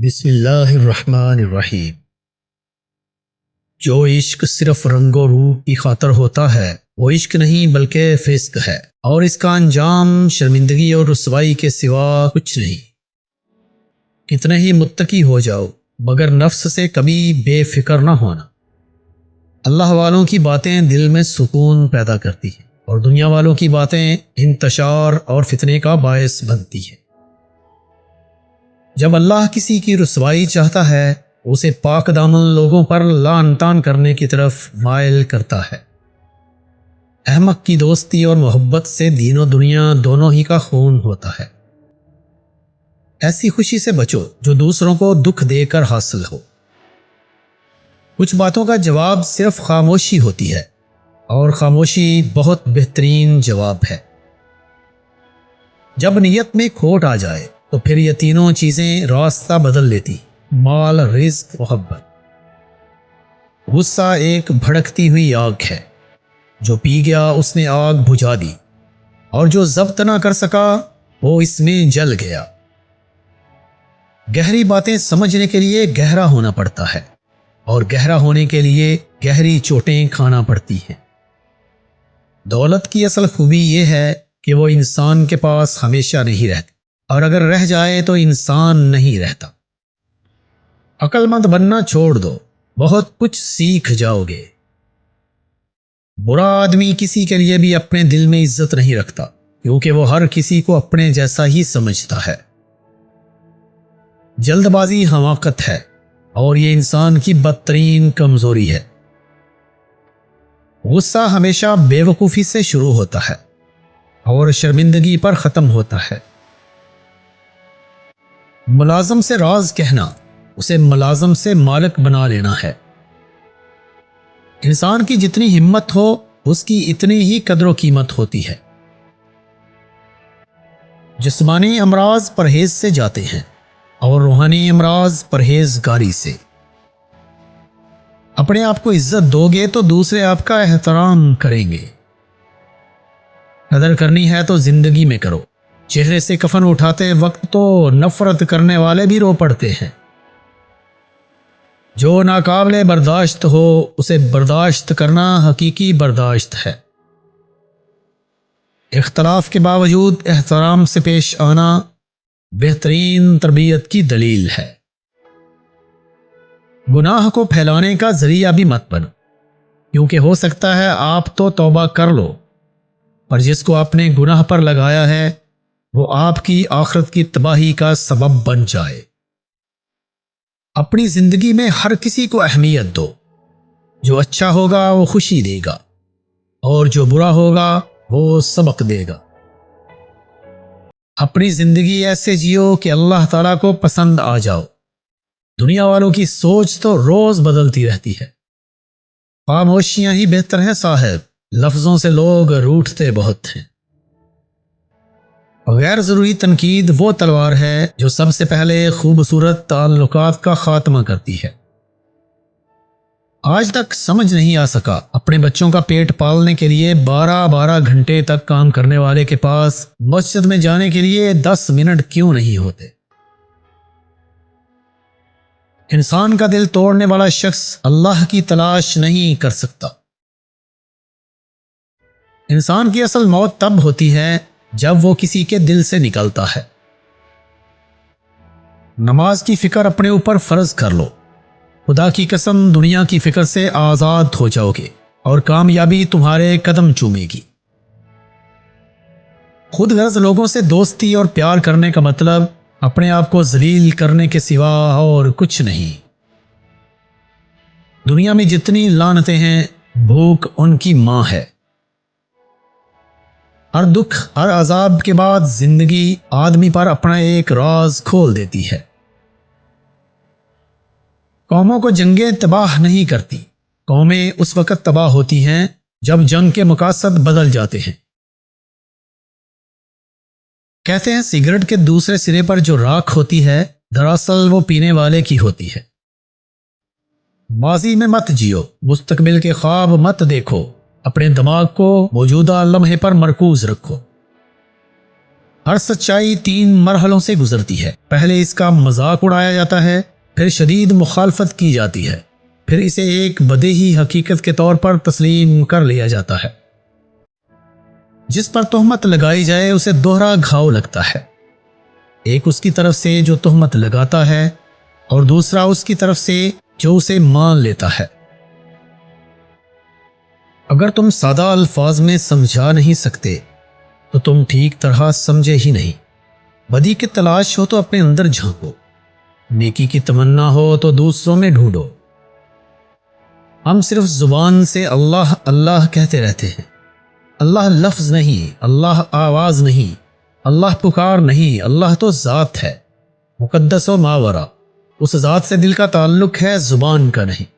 بسم اللہ الرحمن الرحیم۔ جو عشق صرف رنگ و روپ کی خاطر ہوتا ہے وہ عشق نہیں بلکہ فسق ہے، اور اس کا انجام شرمندگی اور رسوائی کے سوا کچھ نہیں۔ کتنے ہی متقی ہو جاؤ مگر نفس سے کبھی بے فکر نہ ہونا۔ اللہ والوں کی باتیں دل میں سکون پیدا کرتی ہیں اور دنیا والوں کی باتیں انتشار اور فتنے کا باعث بنتی ہیں۔ جب اللہ کسی کی رسوائی چاہتا ہے اسے پاک دامن لوگوں پر لعن طعن کرنے کی طرف مائل کرتا ہے۔ احمق کی دوستی اور محبت سے دین و دنیا دونوں ہی کا خون ہوتا ہے۔ ایسی خوشی سے بچو جو دوسروں کو دکھ دے کر حاصل ہو۔ کچھ باتوں کا جواب صرف خاموشی ہوتی ہے، اور خاموشی بہت بہترین جواب ہے۔ جب نیت میں کھوٹ آ جائے تو پھر یہ تینوں چیزیں راستہ بدل لیتی: مال، رزق، محبت۔ غصہ ایک بھڑکتی ہوئی آگ ہے، جو پی گیا اس نے آگ بجھا دی، اور جو ضبط نہ کر سکا وہ اس میں جل گیا۔ گہری باتیں سمجھنے کے لیے گہرا ہونا پڑتا ہے، اور گہرا ہونے کے لیے گہری چوٹیں کھانا پڑتی ہیں۔ دولت کی اصل خوبی یہ ہے کہ وہ انسان کے پاس ہمیشہ نہیں رہتی، اور اگر رہ جائے تو انسان نہیں رہتا۔ عقل مند بننا چھوڑ دو، بہت کچھ سیکھ جاؤ گے۔ برا آدمی کسی کے لیے بھی اپنے دل میں عزت نہیں رکھتا، کیونکہ وہ ہر کسی کو اپنے جیسا ہی سمجھتا ہے۔ جلد بازی حماقت ہے، اور یہ انسان کی بدترین کمزوری ہے۔ غصہ ہمیشہ بے وقوفی سے شروع ہوتا ہے اور شرمندگی پر ختم ہوتا ہے۔ ملازم سے راز کہنا اسے ملازم سے مالک بنا لینا ہے۔ انسان کی جتنی ہمت ہو اس کی اتنی ہی قدر و قیمت ہوتی ہے۔ جسمانی امراض پرہیز سے جاتے ہیں اور روحانی امراض پرہیزگاری سے۔ اپنے آپ کو عزت دو گے تو دوسرے آپ کا احترام کریں گے۔ قدر کرنی ہے تو زندگی میں کرو۔ چہرے سے کفن اٹھاتے وقت تو نفرت کرنے والے بھی رو پڑتے ہیں۔ جو ناقابل برداشت ہو اسے برداشت کرنا حقیقی برداشت ہے۔ اختلاف کے باوجود احترام سے پیش آنا بہترین تربیت کی دلیل ہے۔ گناہ کو پھیلانے کا ذریعہ بھی مت بنو، کیونکہ ہو سکتا ہے آپ تو توبہ کر لو، پر جس کو آپ نے گناہ پر لگایا ہے وہ آپ کی آخرت کی تباہی کا سبب بن جائے۔ اپنی زندگی میں ہر کسی کو اہمیت دو۔ جو اچھا ہوگا وہ خوشی دے گا، اور جو برا ہوگا وہ سبق دے گا۔ اپنی زندگی ایسے جیو کہ اللہ تعالیٰ کو پسند آ جاؤ۔ دنیا والوں کی سوچ تو روز بدلتی رہتی ہے۔ خاموشیاں ہی بہتر ہیں صاحب، لفظوں سے لوگ روٹھتے بہت ہیں۔ غیر ضروری تنقید وہ تلوار ہے جو سب سے پہلے خوبصورت تعلقات کا خاتمہ کرتی ہے۔ آج تک سمجھ نہیں آ سکا اپنے بچوں کا پیٹ پالنے کے لیے 12 گھنٹے تک کام کرنے والے کے پاس مسجد میں جانے کے لیے 10 منٹ کیوں نہیں ہوتے۔ انسان کا دل توڑنے والا شخص اللہ کی تلاش نہیں کر سکتا۔ انسان کی اصل موت تب ہوتی ہے جب وہ کسی کے دل سے نکلتا ہے۔ نماز کی فکر اپنے اوپر فرض کر لو۔ خدا کی قسم دنیا کی فکر سے آزاد ہو جاؤ گے اور کامیابی تمہارے قدم چومے گی۔ خود غرض لوگوں سے دوستی اور پیار کرنے کا مطلب اپنے آپ کو ذلیل کرنے کے سوا اور کچھ نہیں۔ دنیا میں جتنی لعنتیں ہیں بھوک ان کی ماں ہے۔ ہر دکھ، ہر عذاب کے بعد زندگی آدمی پر اپنا ایک راز کھول دیتی ہے۔ قوموں کو جنگیں تباہ نہیں کرتی، قومیں اس وقت تباہ ہوتی ہیں جب جنگ کے مقاصد بدل جاتے ہیں۔ کہتے ہیں سگریٹ کے دوسرے سرے پر جو راکھ ہوتی ہے دراصل وہ پینے والے کی ہوتی ہے۔ ماضی میں مت جیو، مستقبل کے خواب مت دیکھو، اپنے دماغ کو موجودہ لمحے پر مرکوز رکھو۔ ہر سچائی 3 مرحلوں سے گزرتی ہے۔ پہلے اس کا مذاق اڑایا جاتا ہے، پھر شدید مخالفت کی جاتی ہے، پھر اسے ایک بدیہی حقیقت کے طور پر تسلیم کر لیا جاتا ہے۔ جس پر تہمت لگائی جائے اسے دوہرا گھاؤ لگتا ہے، ایک اس کی طرف سے جو تہمت لگاتا ہے اور دوسرا اس کی طرف سے جو اسے مان لیتا ہے۔ اگر تم سادہ الفاظ میں سمجھا نہیں سکتے تو تم ٹھیک طرح سمجھے ہی نہیں۔ بدی کی تلاش ہو تو اپنے اندر جھانکو، نیکی کی تمنا ہو تو دوسروں میں ڈھونڈو۔ ہم صرف زبان سے اللہ اللہ کہتے رہتے ہیں۔ اللہ لفظ نہیں، اللہ آواز نہیں، اللہ پکار نہیں، اللہ تو ذات ہے، مقدس و ماورا۔ اس ذات سے دل کا تعلق ہے، زبان کا نہیں۔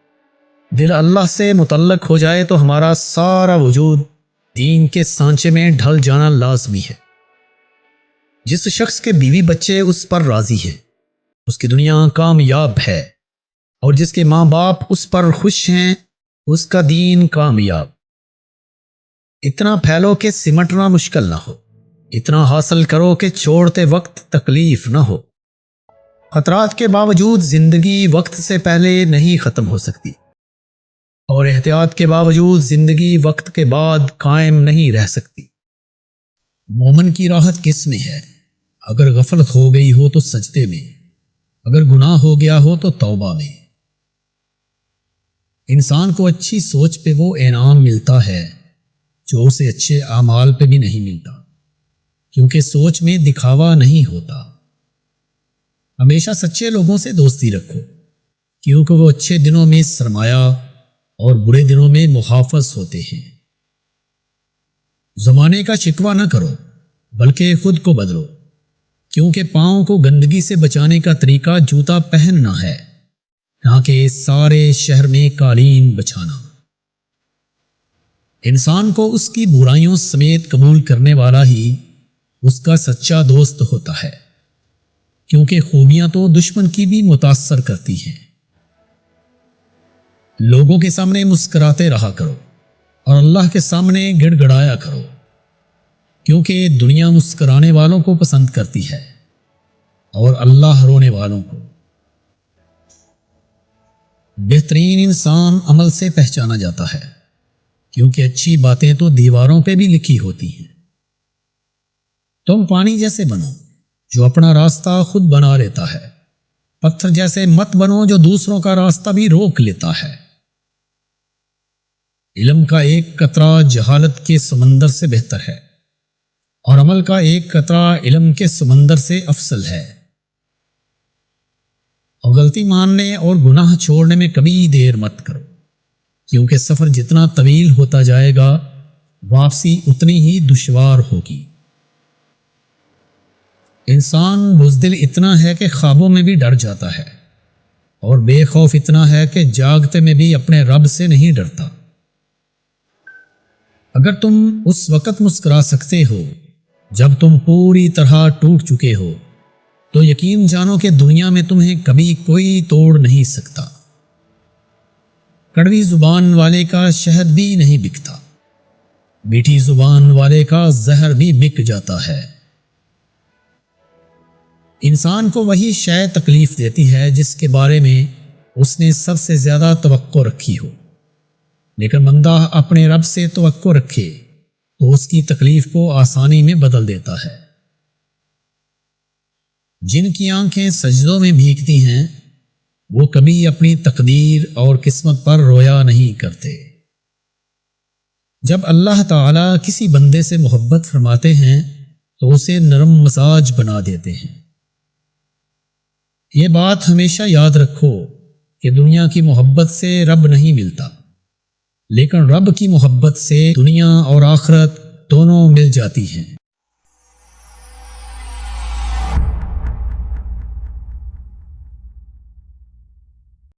دل اللہ سے متعلق ہو جائے تو ہمارا سارا وجود دین کے سانچے میں ڈھل جانا لازمی ہے۔ جس شخص کے بیوی بچے اس پر راضی ہیں، اس کی دنیا کامیاب ہے، اور جس کے ماں باپ اس پر خوش ہیں، اس کا دین کامیاب۔ اتنا پھیلو کہ سمٹنا مشکل نہ ہو، اتنا حاصل کرو کہ چھوڑتے وقت تکلیف نہ ہو۔ خطرات کے باوجود زندگی وقت سے پہلے نہیں ختم ہو سکتی، اور احتیاط کے باوجود زندگی وقت کے بعد قائم نہیں رہ سکتی۔ مومن کی راحت کس میں ہے؟ اگر غفلت ہو گئی ہو تو سجدے میں، اگر گناہ ہو گیا ہو تو توبہ میں۔ انسان کو اچھی سوچ پہ وہ انعام ملتا ہے جو اسے اچھے اعمال پہ بھی نہیں ملتا، کیونکہ سوچ میں دکھاوا نہیں ہوتا۔ ہمیشہ سچے لوگوں سے دوستی رکھو، کیونکہ وہ اچھے دنوں میں سرمایہ اور برے دنوں میں محافظ ہوتے ہیں۔ زمانے کا شکوہ نہ کرو بلکہ خود کو بدلو، کیونکہ پاؤں کو گندگی سے بچانے کا طریقہ جوتا پہننا ہے، نہ کہ سارے شہر میں قالین بچھانا۔ انسان کو اس کی برائیوں سمیت قبول کرنے والا ہی اس کا سچا دوست ہوتا ہے، کیونکہ خوبیاں تو دشمن کی بھی متاثر کرتی ہیں۔ لوگوں کے سامنے مسکراتے رہا کرو اور اللہ کے سامنے گڑ گڑایا کرو، کیونکہ دنیا مسکرانے والوں کو پسند کرتی ہے اور اللہ رونے والوں کو۔ بہترین انسان عمل سے پہچانا جاتا ہے، کیونکہ اچھی باتیں تو دیواروں پہ بھی لکھی ہوتی ہیں۔ تم پانی جیسے بنو جو اپنا راستہ خود بنا لیتا ہے، پتھر جیسے مت بنو جو دوسروں کا راستہ بھی روک لیتا ہے۔ علم کا ایک قطرہ جہالت کے سمندر سے بہتر ہے، اور عمل کا ایک قطرہ علم کے سمندر سے افضل ہے۔ اور غلطی ماننے اور گناہ چھوڑنے میں کبھی دیر مت کرو، کیونکہ سفر جتنا طویل ہوتا جائے گا واپسی اتنی ہی دشوار ہوگی۔ انسان بزدل اتنا ہے کہ خوابوں میں بھی ڈر جاتا ہے، اور بے خوف اتنا ہے کہ جاگتے میں بھی اپنے رب سے نہیں ڈرتا۔ اگر تم اس وقت مسکرا سکتے ہو جب تم پوری طرح ٹوٹ چکے ہو، تو یقین جانو کہ دنیا میں تمہیں کبھی کوئی توڑ نہیں سکتا۔ کڑوی زبان والے کا شہد بھی نہیں بکتا، میٹھی زبان والے کا زہر بھی بک جاتا ہے۔ انسان کو وہی شے تکلیف دیتی ہے جس کے بارے میں اس نے سب سے زیادہ توقع رکھی ہو، لیکن بندہ اپنے رب سے توقع رکھے تو اس کی تکلیف کو آسانی میں بدل دیتا ہے۔ جن کی آنکھیں سجدوں میں بھیگتی ہیں وہ کبھی اپنی تقدیر اور قسمت پر رویا نہیں کرتے۔ جب اللہ تعالیٰ کسی بندے سے محبت فرماتے ہیں تو اسے نرم مزاج بنا دیتے ہیں۔ یہ بات ہمیشہ یاد رکھو کہ دنیا کی محبت سے رب نہیں ملتا، لیکن رب کی محبت سے دنیا اور آخرت دونوں مل جاتی ہیں۔